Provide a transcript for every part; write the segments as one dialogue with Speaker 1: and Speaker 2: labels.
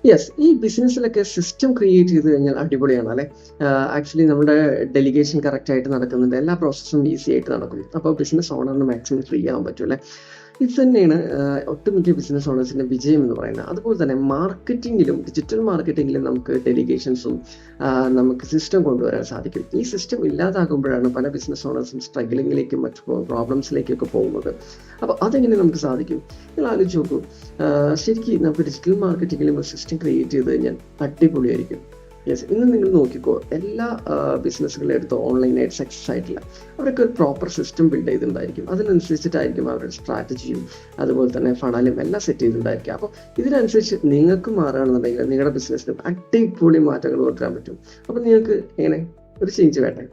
Speaker 1: Yes, ഈ ബിസിനസ്സിലൊക്കെ system create ചെയ്ത് കഴിഞ്ഞാൽ അടിപൊളിയാണ് അല്ലേ. ആക്ച്വലി നമ്മുടെ ഡെലിഗേഷൻ കറക്റ്റ് ആയിട്ട് നടക്കുന്നുണ്ട്, എല്ലാ പ്രോസസ്സും ഈസി ആയിട്ട് നടക്കും. അപ്പോൾ ബിസിനസ് ഓണറിന് മാക്സിമം ഫ്രീ ആവാൻ പറ്റും അല്ലേ. ഇത് തന്നെയാണ് ഒട്ടുമിക്ക ബിസിനസ് ഓണേഴ്സിന്റെ വിജയം എന്ന് പറയുന്നത്. അതുപോലെ തന്നെ മാർക്കറ്റിങ്ങിലും ഡിജിറ്റൽ മാർക്കറ്റിങ്ങിലും നമുക്ക് ഡെലിഗേഷൻസും നമുക്ക് സിസ്റ്റം കൊണ്ടുവരാൻ സാധിക്കും. ഈ സിസ്റ്റം ഇല്ലാതാകുമ്പോഴാണ് പല ബിസിനസ് ഓണേഴ്സും സ്ട്രഗിളിങ്ങിലേക്കും മറ്റു പ്രോബ്ലംസിലേക്കൊക്കെ പോകുന്നത്. അപ്പോൾ അതെങ്ങനെ നമുക്ക് സാധിക്കും? നിങ്ങൾ ആലോചിച്ച് നോക്കൂ. ശരിക്കും നമുക്ക് ഡിജിറ്റൽ മാർക്കറ്റിങ്ങിലും ഒരു സിസ്റ്റം ക്രിയേറ്റ് ചെയ്ത് കഴിഞ്ഞാൽ അടിപൊളിയായിരിക്കും. യെസ്, ഇന്ന് നിങ്ങൾ നോക്കിക്കോ, എല്ലാ ബിസിനസ്സുകളെ എടുത്തോ ഓൺലൈനായിട്ട് സക്സസ് ആയിട്ടില്ല, അവരൊക്കെ ഒരു പ്രോപ്പർ സിസ്റ്റം ബിൽഡ് ചെയ്തിട്ടുണ്ടായിരിക്കും. അതിനനുസരിച്ചിട്ടായിരിക്കും അവരുടെ സ്ട്രാറ്റജിയും അതുപോലെ തന്നെ ഫണലും എല്ലാം സെറ്റ് ചെയ്തിട്ടുണ്ടായിരിക്കും. അപ്പോൾ ഇതിനനുസരിച്ച് നിങ്ങൾക്ക് മാറുകയാണെന്നുണ്ടെങ്കിൽ നിങ്ങളുടെ ബിസിനസ്സിന് അടിപൊളി മാറ്റങ്ങൾ കൊണ്ടുവരാൻ പറ്റും. അപ്പോൾ നിങ്ങൾക്ക് എങ്ങനെ ഒരു ചേഞ്ച് വേണ്ടേ?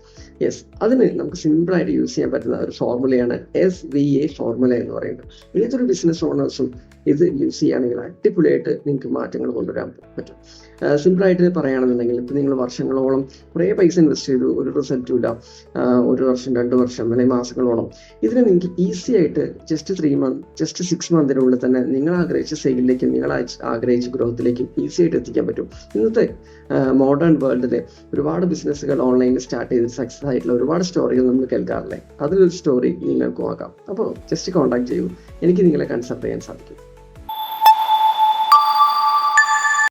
Speaker 1: യെസ്, അതിന് നമുക്ക് സിമ്പിളായിട്ട് യൂസ് ചെയ്യാൻ പറ്റുന്ന ഒരു ഫോർമുലയാണ് SVA ഫോർമുല എന്ന് പറയുന്നത്. ഏതൊരു ബിസിനസ് ഓണേഴ്സും ഇത് യൂസ് ചെയ്യുകയാണെങ്കിൽ അടിപൊളിയായിട്ട് നിങ്ങൾക്ക് മാറ്റങ്ങൾ കൊണ്ടുവരാൻ പറ്റും. സിമ്പിളായിട്ട് പറയുകയാണെന്നുണ്ടെങ്കിൽ, ഇപ്പം നിങ്ങൾ വർഷങ്ങളോളം കുറേ പൈസ ഇൻവെസ്റ്റ് ചെയ്തു, ഒരു റിസൾട്ടും ഇല്ല, 1 വർഷം 2 വർഷം അല്ലെങ്കിൽ മാസങ്ങളോളം, ഇതിനെ നിങ്ങൾക്ക് ഈസി ആയിട്ട് ജസ്റ്റ് 3 മന്ത്, ജസ്റ്റ് 6 മന്തിനുള്ളിൽ തന്നെ നിങ്ങൾ ആഗ്രഹിച്ച സെയിലിലേക്കും നിങ്ങൾ ആഗ്രഹിച്ച ഗ്രോത്തിലേക്കും ഈസി ആയിട്ട് എത്തിക്കാൻ പറ്റും. ഇന്നത്തെ മോഡേൺ വേൾഡിൽ ഒരുപാട് ബിസിനസ്സുകൾ ഓൺലൈനിൽ സ്റ്റാർട്ട് ചെയ്ത് സക്സസ് ആയിട്ടുള്ള ഒരുപാട് സ്റ്റോറികൾ നമ്മൾ കേൾക്കാറില്ലേ. അതിലൊരു സ്റ്റോറി നിങ്ങൾക്ക് നോക്കാം. അപ്പോൾ ജസ്റ്റ് കോൺടാക്ട് ചെയ്യൂ, എനിക്ക് നിങ്ങളെ കൺസൾട്ട് ചെയ്യാൻ സാധിക്കും.